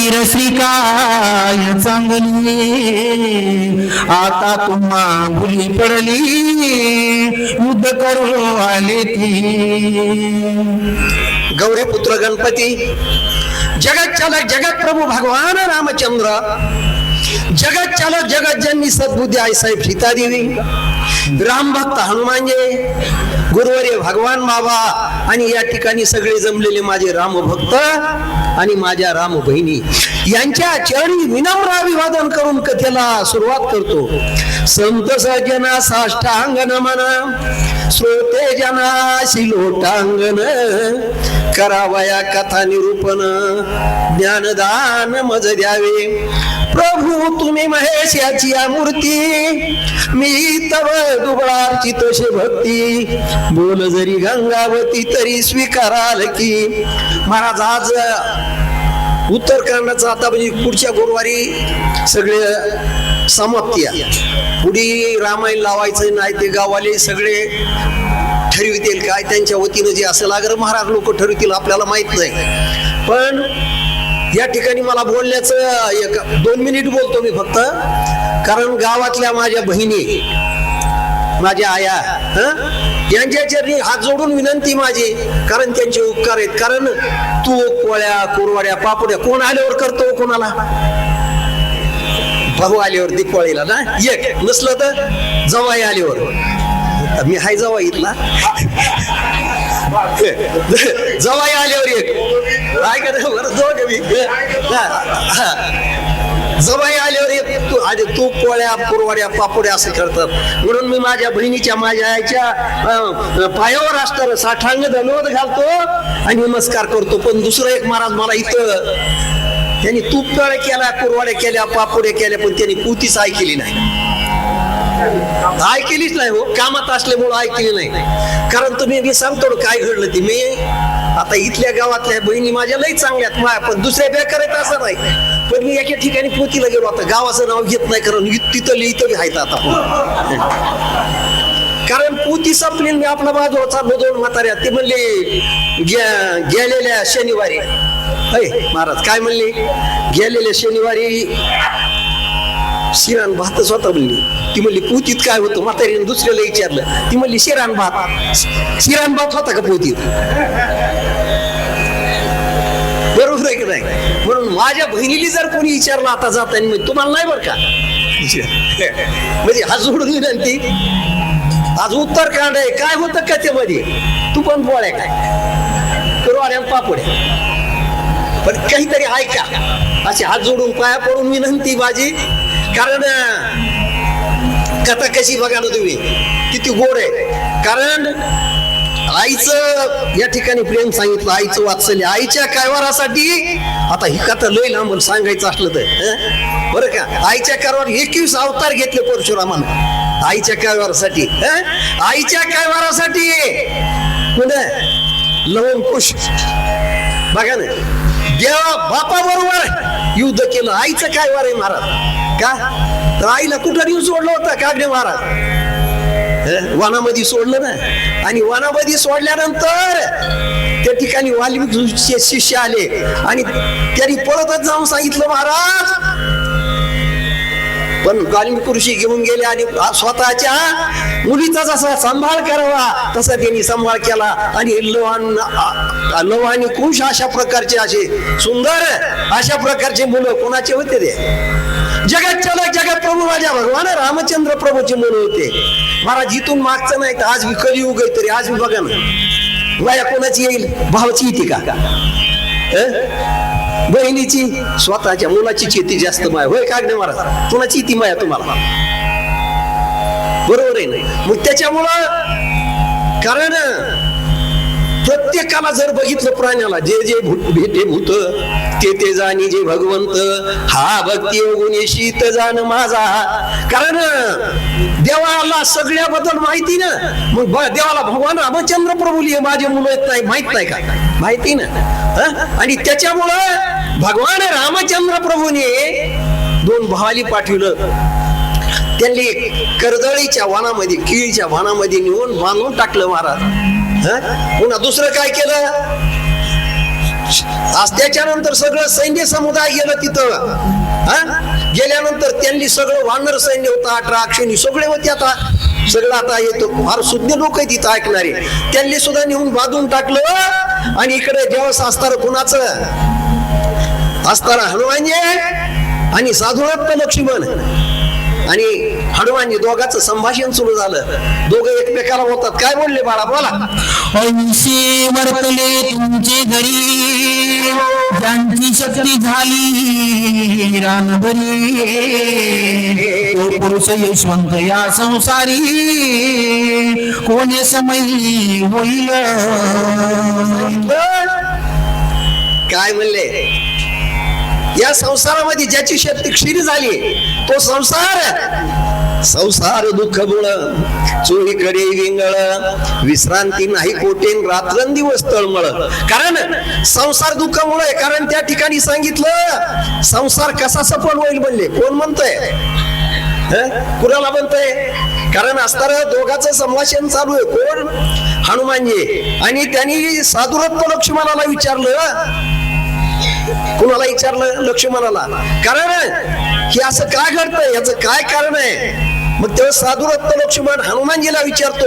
वीरश्री काय चांगली आता तुम्हा भुली पडली युद्ध करू आले ती. गौरीपुत्र गणपती, जगत चालक जगत प्रभू भगवान रामचंद्र, जगत चालक जगत जननी सद्बुद्धी आई साहेब सीतादेवी, राम भक्त हनुमानजी, गुरुवर्य भगवान बाबा आणि या ठिकाणी सगळे जमलेले माझे राम भक्त आणि माझ्या राम बहिणी यांच्या चरणी विनम्र अभिवादन करून कथेला सुरुवात करतो. संत सजना साष्टांग नमन, श्रोते जनाशी लोटांगण, करावया कथा निरूपण, ज्ञानदान मज द्यावे. प्रभू तुम्ही महेश याची मूर्ती, मी तव दुबळाची तसे भक्ती, बोल जरी गंगावती तरी स्वीकाराल की. महाराज आज उत्तरकांडाचा आता म्हणजे पुढच्या गुरुवारी सगळे समाप्ती आहे. पुढे रामायण लावायचं नाही ते गावाले सगळे ठरवितील काय त्यांच्या वतीनं जे असं लागलं महाराज लोक ठरवतील आपल्याला माहित नाही. पण या ठिकाणी मला बोलण्याचं 2 मिनिट बोलतो मी फक्त, कारण गावातल्या माझ्या बहिणी माझ्या आया यांच्या चरणी हात जोडून विनंती माझी, कारण त्यांचे उपकार आहेत. कारण तू पोळ्या कुरवाड्या पापड्या कोण आल्यावर करतो, कोणाला भाऊ आल्यावर दिपाळीला ना एक, नसलं तर जवाई आल्यावर. मी हाय जवाईतला जवाई आल्यावर एक काय करत बरं दोघ मी जवाई आल्यावर एक तू पोळ्या कुरवाड्या पापड्या असं करतात. म्हणून मी माझ्या बहिणीच्या माझ्या आईच्या पायावर असताना साठांग धन्यवाद घालतो आणि नमस्कार करतो. पण दुसरं एक महाराज मला इथं त्यांनी तूप पोळ्या केल्या कुरवाड्या केल्या पापड्या केल्या पण त्यांनी कुतीच ऐकली नाही, ऐकलीच नाही हो, कामात असल्यामुळं ऐकली नाही. कारण तुम्ही मी सांगतो काय घडलं ती. मी आता इथल्या गावातल्या बहिणी माझ्या लई चांगल्यात माया, पण दुसऱ्या बेकार आहेत असं नाही. पण मी एका ठिकाणी पोतीला गेलो, आता गावाचं नाव घेत नाही कारण तिथं लिहितं आहेत आता. कारण पोती संपली मी आपला बाजूला चाललो 2 म्हाताऱ्या, ते म्हणले गेलेल्या शनिवारी महाराज काय म्हणले, गेलेल्या शनिवारी शिरान भात स्वतः म्हणली. ती म्हणली पोतीत काय होतं, म्हातारीने दुसऱ्याला विचारलं, ती म्हणली शिरान भात होता का पोतीत. बरोबर आहे की नाही. म्हणून माझ्या बहिणीला जर कोणी विचारलं आता जाताना म्हणजे तुम्हाला नाही बरं का म्हणजे हात जोडून विनंती. आज उत्तरकांड आहे, काय होतं कथेमध्ये, तू पण पोळ्या काय कुरवाड्या पापड्या, पण काहीतरी ऐका. असे हात जोडून पाया पडून विनंती माझी. कारण कथा कशी बघा ना तुम्ही, किती गोड आहे. कारण आईचं या ठिकाणी प्रेम सांगितलं, आईचं वात्सल्य, आईच्या कैवारासाठी. आता ही कथा लय लांब सांगायचं असलं तर बरं का, आईच्या कैवार 21 अवतार घेतले परशुरामानं आईच्या कैवारासाठी. आईच्या कैवारासाठी लवण कुश बघा ना, देवा बापा बरोबर युद्ध केलं. आईचं काय वार आहे महाराज का, तर आईला कुठं नेऊन सोडलं होतं कागडे महाराज, वनामध्ये सोडलं ना. आणि वनामध्ये सोडल्यानंतर त्या ठिकाणी वाल्मिकीचे शिष्य आले आणि त्यांनी पळतच जाऊन सांगितलं महाराज. पण वाल्मिकी ऋषी घेऊन गेले आणि स्वतःच्या मुलीचा जसा सांभाळ करावा तसा त्यांनी सांभाळ केला. आणि लव आणि कुश अशा प्रकारचे असे सुंदर अशा प्रकारचे मुलं कोणाचे होते ते, जगत चालक जगत प्रभू माझ्या भगवान रामचंद्र प्रभूचे मुलं होते. महाराज इथून मागचं नाही तर आज मी कलियुग आहे तरी आज मी बघा ना वाया कोणाची येईल, भावाची येते का, बहिणीची, स्वतःच्या मुलाची चेती जास्त माया होय कागणे महाराज, कोणाची ती माया तुम्हाला, बरोबर आहे ना. मग त्याच्यामुळं कारण प्रत्येकाला जर बघितलं प्राण्याला जे जे भेटे भूत ते जाणी जे भगवंत, हा भक्ती योगुनी शीत जाण माझा. कारण देवाला सगळ्याबद्दल माहिती ना, मग देवाला भगवान रामचंद्र प्रभू हे माझे मुलं येत नाही माहित नाही का, माहिती ना. आणि त्याच्यामुळं भगवान रामचंद्र प्रभूने 2 भावाली पाठवलं. त्यांनी कर्दळीच्या वनामध्ये किळीच्या वनामध्ये नेऊन बांधून टाकलं महाराज. पुन्हा दुसरं काय केलं, आज त्याच्यानंतर सगळं सैन्य समुदाय गेलं तिथं. गेल्यानंतर त्यांनी सगळं वानर सैन्य होतं 18 अक्षणी सगळे होते. आता सगळं आता येतो फार सुज्ञ लोक आहे तिथं ऐकणारे. त्यांनी सुद्धा नेऊन बांधून टाकलं. आणि इकडे जेव्हा असताना कुणाचं असताना हनुमानजी आणि साधुरत्न लक्ष्मण आणि हनुमानजी दोघांचं संभाषण सुरू झालं. दोघं एकमेकाला होतात. काय बोलले बाळा बोला. ऐशी वर्तले तुमचे घरी ज्यांची शक्ती झाली रानभरी तो पुरुष यशवंत या संसारी कोणी समयी होईल. काय म्हणले. या संसारामध्ये ज्याची शक्ती क्षीण झाली तो संसार दुःख मुळ चोहीकडे विंगळ विश्रांती नाही कोटेन रात्रंदिवस तळमळ. कारण संसार दुःखामुळे. कारण त्या ठिकाणी सांगितलं संसार कसा सफल होईल म्हणले. कोण म्हणतंय कुणाला म्हणतंय. कारण असताना दोघांचं संभाषण चालू आहे. कोण हनुमानजी. आणि त्यांनी साधुरत्न लक्ष्मणाला विचारलं. कुणाला विचारलं लक्ष्मणाला. कारण हे असं काय घडतंय याचं काय कारण आहे. मग तेव्हा साधुरत्न लक्ष्मण हनुमानजीला विचारतो